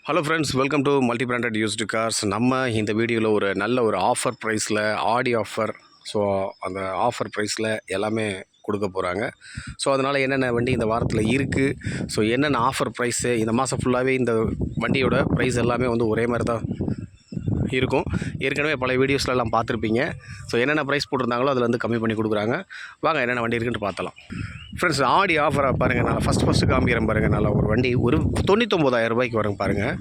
Hello friends, welcome to multi branded used cars. நம்ம இந்த வீடியோவில் ஒரு நல்ல ஒரு ஆஃபர் ப்ரைஸில் ஆடி ஆஃபர். ஸோ அந்த ஆஃபர் ப்ரைஸில் எல்லாமே கொடுக்க போகிறாங்க. ஸோ அதனால் என்னென்ன வண்டி இந்த வாரத்தில் இருக்குது, ஸோ என்னென்ன ஆஃபர் ப்ரைஸு இந்த மாதம் ஃபுல்லாகவே இந்த வண்டியோட ப்ரைஸ் எல்லாமே வந்து ஒரே மாதிரி தான் இருக்கும். ஏற்கனவே பல வீடியோஸ்லாம் பார்த்துருப்பீங்க. ஸோ என்னென்ன ப்ரைஸ் போட்டிருந்தாங்களோ அதில் வந்து கம்மி பண்ணி கொடுக்குறாங்க. வாங்க என்னென்ன வண்டி இருக்குன்னு பார்த்தலாம். ஃப்ரெண்ட்ஸ், ஆடி ஆஃபராக பாருங்கள். நான் ஃபஸ்ட்டு காமிக்கிறேன் பாருங்கள். நல்லா ஒரு வண்டி ஒரு 99,000 ரூபாய்க்கு வருங்க பாருங்கள்.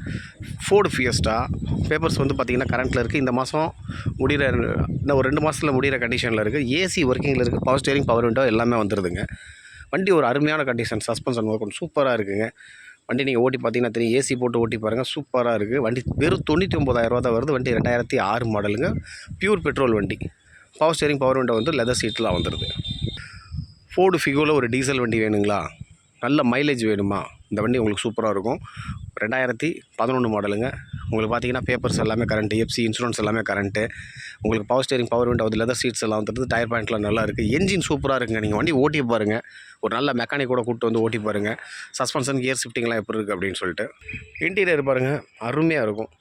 Ford Fiesta. பேப்பர்ஸ் வந்து பார்த்திங்கன்னா கரண்ட்டில் இருக்குது. இந்த மாதம் முடிகிற இன்னும் ஒரு 2 மாதத்தில் முடிகிற கண்டிஷனில் இருக்குது. ஏசி ஒர்க்கிங்கில் இருக்குது. பவர் ஸ்டேரிங், பவர் விண்டோ எல்லாமே வந்துடுதுங்க. வண்டி ஒரு அருமையான கண்டிஷன். சஸ்பென்ஷன் கொஞ்சம் சூப்பராக இருக்குங்க. வண்டி நீங்கள் ஓட்டி பார்த்தீங்கன்னா தெரியும். ஏசி போட்டு ஓட்டி பாருங்கள், சூப்பராக இருக்குது. வண்டி வெறும் 99,000 தான் வருது. வண்டி 2006 மாடலுங்க. பியூர் பெட்ரோல் வண்டி. பவர் ஸ்டேரிங், பவர் விண்டோ வந்து லெதர் சீட்லாம் வந்துடுது. ஃபோர்டு ஃபிகோவில் ஒரு டீசல் வண்டி வேணுங்களா, நல்ல மைலேஜ் வேணுமா, இந்த வண்டி உங்களுக்கு சூப்பராக இருக்கும். 2011 மாடலுங்க. உங்களுக்கு பார்த்தீங்கன்னா பேப்பர்ஸ் எல்லாமே கரண்ட்டு, எஃப்சி இன்சூரன்ஸ் எல்லாமே கரண்ட்டு. உங்களுக்கு பவர் ஸ்டேரிங், பவர் விண்டோ வந்து லெதர் சீட்ஸ் எல்லாம் வந்துடுது. டயர் பாயிண்ட்லாம் நல்லா இருக்குது. என்ஜின் சூப்பராக இருக்குங்க. நீங்கள் வண்டி ஓட்டி பாருங்கள். ஒரு நல்ல மெக்கானிக் கூட கூப்பிட்டு வந்து ஓட்டி பாருங்கள். சஸ்பென்ஷன், கியர் ஷிஃப்டிங்லாம் எப்படி இருக்குது அப்படின்னு சொல்லிட்டு. இன்டீரியர் பாருங்கள், அருமையாக இருக்கும்.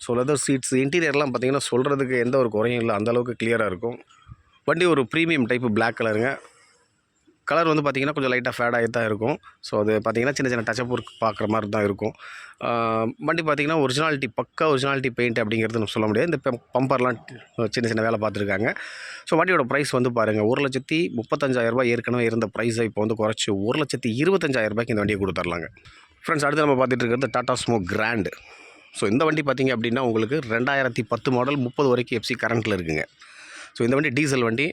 ஸோ லெதர் சீட்ஸ், இன்டீரியர்லாம் பார்த்தீங்கன்னா சொல்கிறதுக்கு எந்த ஒரு குறையும் இல்லை, அந்தளவுக்கு கிளியராக இருக்கும். வண்டி ஒரு ப்ரீமியம் டைப்பு பிளாக் கலருங்க. கலர் வந்து பார்த்திங்கன்னா கொஞ்சம் லைட்டாக ஃபேடாகி தான் இருக்கும். ஸோ அது பார்த்திங்கன்னா சின்ன சின்ன டச்சப் ஒர்க் பார்க்குற மாதிரி தான் இருக்கும். வண்டி பார்த்திங்கன்னா ஒரிஜினாலிட்டி, பக்கா ஒரிஜினாலிட்டி பெயிண்ட் அப்படிங்கிறது நம்ம சொல்ல முடியாது. இந்த பம்பர்லாம் சின்ன சின்ன வேலை பார்த்துருக்காங்க. ஸோ வண்டியோட ப்ரைஸ் வந்து பாருங்கள், 1,35,000 ரூபாய் ஏற்கனவே இருந்த ப்ரைஸை இப்போ வந்து குறைச்சி 1,25,000 ரூபாய்க்கு இந்த வண்டியை கொடுத்துர்லாங்க. ஃப்ரெண்ட்ஸ், அடுத்து நம்ம பார்த்துட்டு இருக்கிறது டாடா ஸ்மோ கிராண்டு. ஸோ இந்த வண்டி பார்த்திங்க அப்படின்னா உங்களுக்கு 2010 மாடல், 30 வரைக்கும் எஃப்சி கரண்ட்டில் இருக்குங்க. ஸோ இந்த வண்டி டீசல் வண்டி.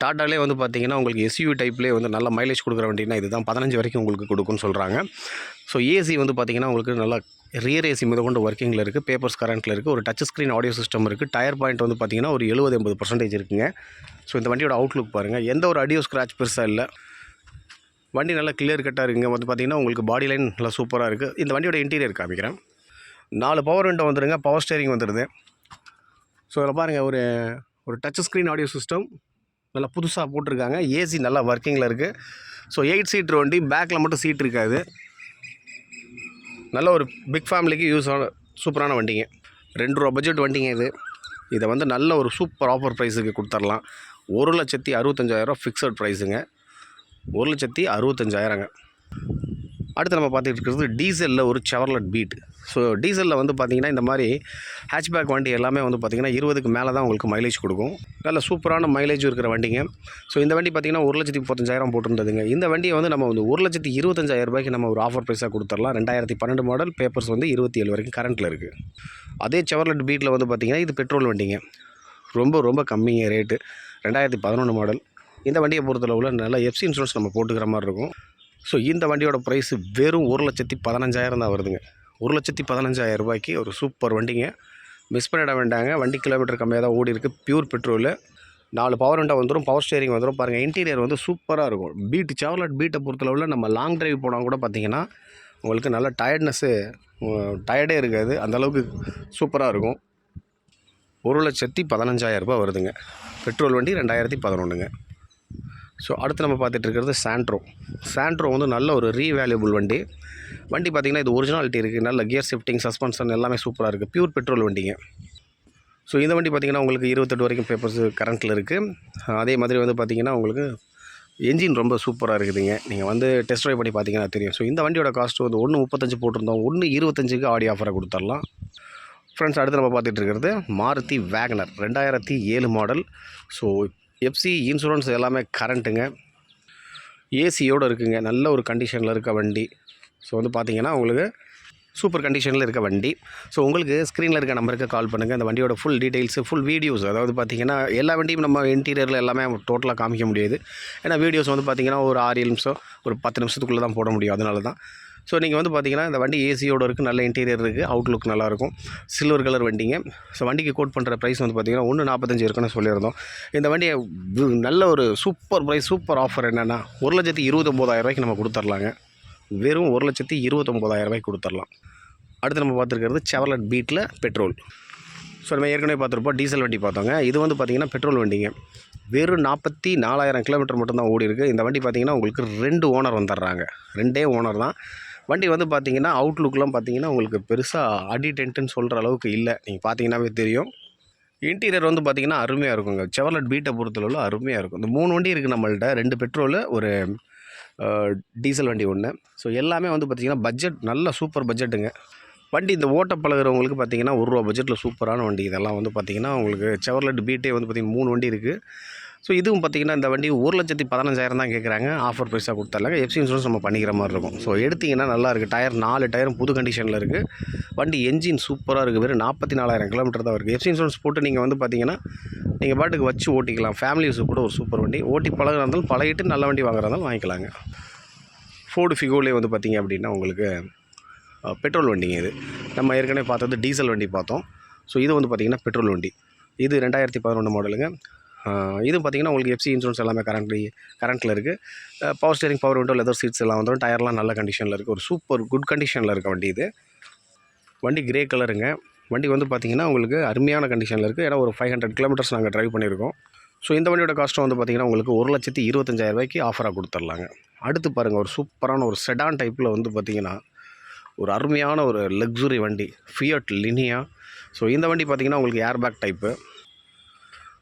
டாட்டாலே வந்து பார்த்திங்கன்னா உங்களுக்கு எஸ்யூவி டைப்லேயே வந்து நல்ல மைலேஜ் கொடுக்குற வண்டினா இது தான். 15 வரைக்கும் உங்களுக்கு கொடுக்குன்னு சொல்கிறாங்க. ஸோ ஏசி வந்து பார்த்திங்கன்னா உங்களுக்கு நல்லா ரியர் ஏசி முதற்கொண்டு ஒர்க்கிங்கில் இருக்குது. பேப்பர்ஸ் கரண்ட்டில் இருக்குது. ஒரு டச் ஸ்க்ரீன் ஆடியோ சிஸ்டம் இருக்குது. டயர் பாயிண்ட் வந்து பார்த்திங்கன்னா ஒரு 70-80% இருக்குங்க. ஸோ இந்த வண்டியோட அவுட்லுக் பாருங்கள். எந்த ஒரு அடியோ ஸ்க்ராட்ச் பெருசாக இல்லை. வண்டி நல்லா கிளியர் கட்டாக இருக்குங்க. வந்து பார்த்திங்கன்னா உங்களுக்கு பாடி லைன் நல்லா சூப்பராக இருக்குது. இந்த வண்டியோட இன்டீரியர் காமிக்கிறேன். 4 பவர் விண்டோ வந்துடுங்க. பவர் ஸ்டேரிங் வந்துடுது. ஸோ இதில் பாருங்கள், ஒரு டச் ஸ்க்ரீன் ஆடியோ சிஸ்டம் நல்லா புதுசாக போட்டிருக்காங்க. ஏசி நல்லா ஒர்க்கிங்கில் இருக்குது. ஸோ 8 சீட்ரு வண்டி. பேக்கில் மட்டும் சீட் இருக்காது. நல்ல ஒரு பிக் ஃபேமிலிக்கு யூஸ் ஆன சூப்பரான வண்டிங்க. 2 ரூபா பட்ஜெட் வண்டிங்க இது. இதை வந்து நல்ல ஒரு சூப்பர் ஆஃபர் ப்ரைஸுக்கு கொடுத்துர்லாம். 1,65,000 ஃபிக்ஸட் ப்ரைஸுங்க. 1,65,000ங்க. அடுத்து நம்ம பார்த்துட்டு இருக்கிறது டீசலில் ஒரு செவர்லெட் பீட். ஸோ டீசலில் வந்து பார்த்திங்கன்னா இந்த மாதிரி ஹேட்ச்பேக் வண்டி எல்லாமே வந்து பார்த்திங்கன்னா 20க்கு மேலே தான் உங்களுக்கு மைலேஜ் கொடுக்கும். நல்ல சூப்பரான மைலேஜ் இருக்கிற வண்டிங்க. ஸோ இந்த வண்டி பார்த்திங்கன்னா 1,35,000 போட்டிருந்ததுங்க. இந்த வண்டியை வந்து நம்ம வந்து 1,25,000 ரூபாய்க்கு நம்ம ஒரு ஆஃபர் ப்ரைஸாக கொடுத்துடலாம். 2012 மாடல். பேப்பர்ஸ் வந்து 27 வரைக்கும் கரண்ட்டில் இருக்குது. அதே செவர்லெட் பீட்டில் வந்து பார்த்திங்கன்னா இது பெட்ரோல் வண்டிங்க. ரொம்ப ரொம்ப கம்மிங்க ரேட்டு. 2011 மாடல். இந்த வண்டியை பொறுத்தளவில் நல்லா எஃப்சி இன்சூரன்ஸ் நம்ம போட்டுக்கிற மாதிரி இருக்கும். ஸோ இந்த வண்டியோட ப்ரைஸ் வெறும் 1,15,000 தான் வருதுங்க. 1,15,000 ரூபாய்க்கு ஒரு சூப்பர் வண்டிங்க. மிஸ் பண்ணிட வேண்டாங்க. வண்டி கிலோமீட்டர் கம்மியாக தான் ஓடி இருக்குது. Pure petrol. 4 பவர் விண்டோ வந்துடும். பவர் ஸ்டேரிங் வந்துடும். பாருங்கள், இன்டீரியர் வந்து சூப்பராக இருக்கும். பீட் செவர்லெட் பீட்டை பொறுத்தளவில் நம்ம லாங் டிரைவ் போனால் கூட பார்த்திங்கன்னா உங்களுக்கு நல்ல டயர்டே இருக்காது. அந்தளவுக்கு சூப்பராக இருக்கும். 1,15,000 ரூபாய் வருதுங்க. பெட்ரோல் வண்டி 2011ங்க. ஸோ அடுத்து நம்ம பார்த்துட்டு இருக்கிறது சாண்ட்ரோ வந்து நல்ல ஒரு ரீவேல்யூபிள் வண்டி. பார்த்திங்கன்னா இது ஒரிஜினாலிட்டி இருக்குது. நல்ல கியர் ஷிஃப்டிங், சஸ்பென்ஷன் எல்லாமே சூப்பராக இருக்குது. பியூர் பெட்ரோல் வண்டிங்க. ஸோ இந்த வண்டி பார்த்திங்கன்னா உங்களுக்கு 28 வரைக்கும் பேப்பர்ஸ் கரண்ட்டில் இருக்குது. அதே மாதிரி வந்து பார்த்திங்கன்னா உங்களுக்கு என்ஜின் ரொம்ப சூப்பராக இருக்குதுங்க. நீங்கள் வந்து டெஸ்ட் ட்ரைவ் பண்ணி பார்த்தீங்கன்னா தெரியும். ஸோ இந்த வண்டியோட காஸ்ட் வந்து 1,35 போட்டிருந்தோம். 1,25க்கு ஆடி ஆஃபரை கொடுத்துடலாம். ஃப்ரெண்ட்ஸ், அடுத்து நம்ம பார்த்துட்டு இருக்கிறது Maruti Wagon R 2007 model. So FC insurance எல்லாமே கரண்ட்டுங்க. ஏசியோடு இருக்குங்க. நல்ல ஒரு கண்டிஷனில் இருக்க வண்டி. ஸோ வந்து பார்த்திங்கன்னா உங்களுக்கு சூப்பர் கண்டிஷனில் இருக்க வண்டி. ஸோ உங்களுக்கு ஸ்க்ரீனில் இருக்க நம்பருக்கு கால் பண்ணுங்கள். அந்த வண்டியோட ஃபுல் டீட்டெயில்ஸு, ஃபுல் வீடியோஸ், அதாவது பார்த்திங்கன்னா எல்லா வண்டியும் நம்ம இன்டீரியரில் எல்லாமே டோட்டலாக காமிக்க முடியாது. ஏன்னா வீடியோஸ் வந்து பார்த்திங்கன்னா ஒரு 6-7 நிமிஷம், ஒரு 10 நிமிஷத்துக்குள்ளே தான் போட முடியும். அதனால தான். ஸோ நீங்கள் வந்து பார்த்திங்கன்னா இந்த வண்டி ஏசியோடு இருக்குது. நல்ல இன்டீரியர் இருக்குது. அவுட்லுக் நல்லாயிருக்கும். சில்வர் கலர் வண்டிங்க. ஸோ வண்டிக்கு கோட் பண்ணுற ப்ரைஸ் வந்து பார்த்திங்கன்னா 1,45 இருக்குன்னு சொல்லியிருந்தோம். இந்த வண்டியை நல்ல ஒரு சூப்பர் ப்ரைஸ், சூப்பர் ஆஃபர் என்னென்னா 1,29,000 ரூபாய்க்கு நம்ம கொடுத்துர்லாங்க. வெறும் 1,29,000 ரூபாய்க்கு கொடுத்துர்லாம். அடுத்து நம்ம பார்த்துருக்கிறது செவர்லெட் பீட்டில் பெட்ரோல். ஸோ நம்ம ஏற்கனவே பார்த்துருப்போம். டீசல் வண்டி பார்த்தோங்க. இது வந்து பார்த்திங்கன்னா பெட்ரோல் வண்டிங்க. வெறும் 44,000 கிலோமீட்டர் மட்டும்தான் ஓடி இருக்குது. இந்த வண்டி பார்த்திங்கன்னா உங்களுக்கு 2 ஓனர் வந்துடுறாங்க. 2 ஓனர் தான். வண்டி வந்து பார்த்தீங்கன்னா அவுட்லுக்லாம் பார்த்தீங்கன்னா உங்களுக்கு பெருசாக அடி டென்ட்டுன்னு சொல்கிற அளவுக்கு இல்லை. நீங்கள் பார்த்தீங்கன்னாவே தெரியும். இன்டீரியர் வந்து பார்த்தீங்கன்னா அருமையாக இருக்குங்க. செவர்லெட் பீட்டை பொறுத்தளவுல அருமையாக இருக்கும். இந்த 3 வண்டி இருக்குது நம்மள்ட்ட. 2 பெட்ரோலு, ஒரு டீசல் வண்டி ஒன்று. ஸோ எல்லாமே வந்து பார்த்திங்கன்னா பட்ஜெட் நல்ல சூப்பர் பட்ஜெட்டுங்க. வண்டி இந்த ஓட்ட பழகுறவங்களுக்கு பார்த்தீங்கன்னா ரூ. 1 பட்ஜெட்டில் சூப்பரான வண்டி. இதெல்லாம் வந்து பார்த்திங்கன்னா உங்களுக்கு செவர்லெட் பீட்டே வந்து பார்த்திங்கன்னா 3 வண்டி இருக்குது. ஸோ இதுவும் பார்த்திங்கன்னா இந்த வண்டி 1,15,000 தான் கேட்குறாங்க. ஆஃபர் ப்ரைஸாக கொடுத்துர்லாங்க. எஃப்சி இன்சூரன்ஸ் நம்ம பண்ணிக்கிற மாதிரி இருக்கும். ஸோ எடுத்திங்கன்னா நல்லாயிருக்கு. டயர் 4 டயரும் புது கண்டிஷனில் இருக்குது. வண்டி என்ஜின் சூப்பராக இருக்குது. வெறும் 44,000 கிலோமீட்டர் தான் இருக்குது. எஃப்சி இன்சூரன்ஸ் போட்டு நீங்கள் வந்து பார்த்திங்கன்னா நீங்கள் பாட்டுக்கு வச்சு ஓட்டிக்கலாம். ஃபேமிலி யூஸுக்கு கூட ஒரு சூப்பர் வண்டி. ஓட்டி பழகிறதா இருந்தாலும் பழகிட்டு நல்ல வண்டி வாங்குறதா இருந்தாலும் வாங்கிக்கலாங்க. ஃபோர்டு ஃபிகோலே வந்து பார்த்திங்க அப்படின்னா உங்களுக்கு பெட்ரோல் வண்டிங்க. இது நம்ம ஏற்கனவே பார்த்தது டீசல் வண்டி பார்த்தோம். ஸோ இது வந்து பார்த்திங்கன்னா பெட்ரோல் வண்டி. இது 2011 மாடலுங்க. இது பார்த்திங்கன்னா உங்களுக்கு எஃப்சி இன்சூரன்ஸ் எல்லாமே கரண்ட்டில் இருக்குது. Power steering, power window, leather seeds எல்லாம் வந்துடும். டயர்லாம் நல்ல கண்டிஷனில் இருக்குது. ஒரு சூப்பர் குட் கண்டிஷனில் இருக்க வண்டி இது. வண்டி கிரே கலருங்க. வண்டி வந்து பார்த்திங்கன்னா உங்களுக்கு அருமையான கண்டிஷனில் இருக்குது. ஏன்னா ஒரு 500 கிலோமீட்டர்ஸ் நாங்கள் ட்ரைவ் பண்ணியிருக்கோம். ஸோ இந்த வண்டியோட காஸ்ட்டும் வந்து பார்த்திங்கன்னா உங்களுக்கு 1,25,000 ஆஃபராக கொடுத்துர்லாங்க. அடுத்து பாருங்கள், ஒரு சூப்பரான ஒரு செடான் டைப்பில் வந்து பார்த்திங்கன்னா ஒரு அருமையான ஒரு லக்ஸுரி வண்டி ஃபியட் லினியா. ஸோ இந்த வண்டி பார்த்திங்கன்னா உங்களுக்கு ஏர் பேக் டைப்பு.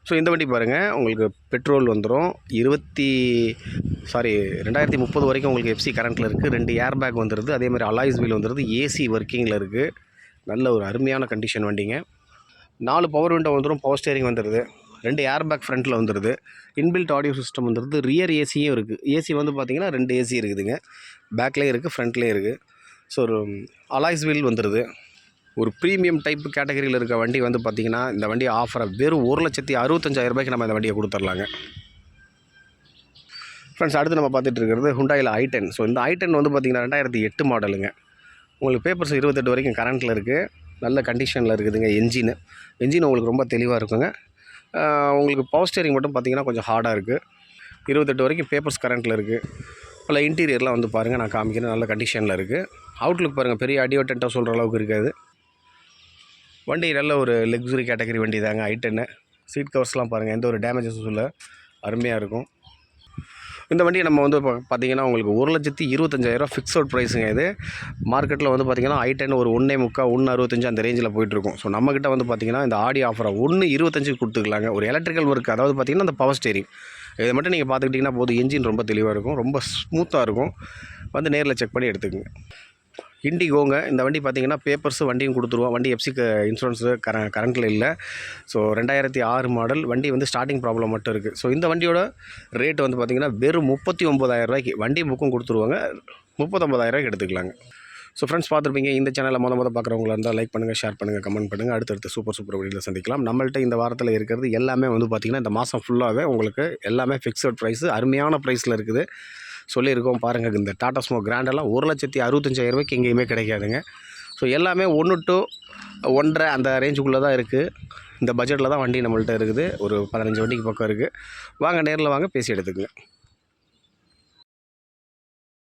ஸோ இந்த வண்டி பாருங்கள், உங்களுக்கு பெட்ரோல் வந்துடும். 2030 வரைக்கும் உங்களுக்கு எஃப்சி கரண்ட்டில் இருக்குது. 2 ஏர் பேக் வந்துடுது. அதேமாதிரி அலாய்ஸ் வீல் வந்துடுது. ஏசி ஒர்க்கிங்கில் இருக்குது. நல்ல ஒரு அருமையான கண்டிஷன் வண்டிங்க. 4 பவர் விண்டோ வந்துடும். பவர் ஸ்டேரிங் வந்துடுது. 2 ஏர் பேக் ஃப்ரண்ட்டில் வந்துடுது. இன்பில்ட் ஆடியோ சிஸ்டம் வந்துடுது. ரியர் ஏசியும் இருக்குது. ஏசி வந்து பார்த்திங்கன்னா 2 ஏசி இருக்குதுங்க. பேக்லேயும் இருக்குது, ஃப்ரண்ட்லேயும் இருக்குது. ஸோ ஒரு அலாய்ஸ் வீல் வந்துடுது. ஒரு ப்ரீமியம் டைப் கேட்டகரியில் இருக்க வண்டி வந்து பார்த்திங்கன்னா இந்த வண்டி ஆஃபரை வெறும் 1,65,000 நம்ம இந்த வண்டியை கொடுத்துர்லாங்க. ஃப்ரெண்ட்ஸ், அடுத்து நம்ம பார்த்துட்டு இருக்கிறது ஹுண்டாயில் i10. ஸோ இந்த i10 வந்து பார்த்திங்கன்னா 2008 மாடலுங்க. உங்களுக்கு பேப்பர்ஸ் 28 வரைக்கும் கரண்ட்டில் இருக்குது. நல்ல கண்டிஷனில் இருக்குதுங்க. என்ஜின் உங்களுக்கு ரொம்ப தெளிவாக இருக்குங்க. உங்களுக்கு பவர் ஸ்டேரிங் மட்டும் பார்த்திங்கன்னா கொஞ்சம் ஹார்டாக இருக்குது. 28 வரைக்கும் பேப்பர்ஸ் கரண்ட்டில் இருக்குது. பல இன்டீரியர்லாம் வந்து பாருங்கள், நான் காமிக்கிறேன். நல்ல கண்டிஷனில் இருக்குது. அவுட்லுக் பாருங்கள், பெரிய அடியோ டென்ட்டாக சொல்கிற அளவுக்கு இருக்காது. வண்டி நல்ல ஒரு லக்ஸுரி கேட்டகரி வண்டி தாங்க i10. சீட் கவர்ஸ்லாம் பாருங்கள், எந்த ஒரு டேமேஜஸும் இல்லை, அருமையாக இருக்கும். இந்த வண்டியை நம்ம வந்து பார்த்திங்கன்னா உங்களுக்கு 1,25,000 ஃபிக்ஸட் ப்ரைஸுங்க. இது மார்க்கெட்டில் வந்து பார்த்திங்கன்னா i10 ஒரு 1.3, 1.65 அந்த ரேஞ்சில் போயிட்டுருக்கும். ஸோ நம்மக்கிட்ட வந்து பார்த்திங்கன்னா இந்த ஆடி ஆஃபரை 1.25 கொடுத்துக்கலாங்க. ஒரு எலக்ட்ரிக்கல் ஒர்க், அதாவது பார்த்திங்கன்னா அந்த பவர் ஸ்டேரிங் இதை மட்டும் நீங்கள் பார்த்துக்கிட்டிங்கன்னா போதும். என்ஜின் ரொம்ப தெளிவாக இருக்கும், ரொம்ப ஸ்மூத்தாக இருக்கும். வந்து நேரில் செக் பண்ணி எடுத்துக்கோங்க. இண்டிகோங்க. இந்த வண்டி பார்த்திங்கன்னா பேப்பர்ஸு வண்டியும் கொடுத்துருவோம். வண்டி எஃப்சிக்கு இன்சூரன்ஸு கரண்ட்டில் இல்லை. ஸோ 2006 மாடல் வண்டி வந்து ஸ்டார்டிங் ப்ராப்ளம் மட்டும் இருக்குது. ஸோ இந்த வண்டியோட ரேட் வந்து பார்த்திங்கன்னா வெறும் 39,000 வண்டி புக்கும் கொடுத்துருவாங்க. 39,000 எடுத்துக்கலாங்க. ஸோ ஃப்ரெண்ட்ஸ், பார்த்துருப்பீங்க. இந்த சேனலை மொதல் பார்க்குறவங்களா இருந்தால் லைக் பண்ணுங்கள், ஷேர் பண்ணுங்கள், கமெண்ட் பண்ணுங்கள். அடுத்தடுத்து சூப்பர் வீடியோவில் சந்திக்கலாம். நம்மள்ட்ட இந்த வாரத்தில் இருக்கிறது எல்லாமே வந்து பார்த்திங்கன்னா இந்த மாதம் ஃபுல்லாகவே உங்களுக்கு எல்லாமே ஃபிக்ஸட் ப்ரைஸு, அருமையான ப்ரைஸில் இருக்குது. சொல்லியிருக்கோம் பாருங்கள். இந்த டாடா ஸ்மோ கிராண்டெல்லாம் 1,65,000 எங்கேயுமே கிடைக்காதுங்க. ஸோ எல்லாமே 1 to 1.5 அந்த ரேஞ்சுக்குள்ளே தான் இருக்குது. இந்த பட்ஜெட்டில் தான் வண்டி நம்மள்ட்ட இருக்குது. ஒரு 15 வண்டிக்கு பக்கம் இருக்குது. வாங்க, நேரில் வாங்க, பேசி எடுத்துக்கங்க.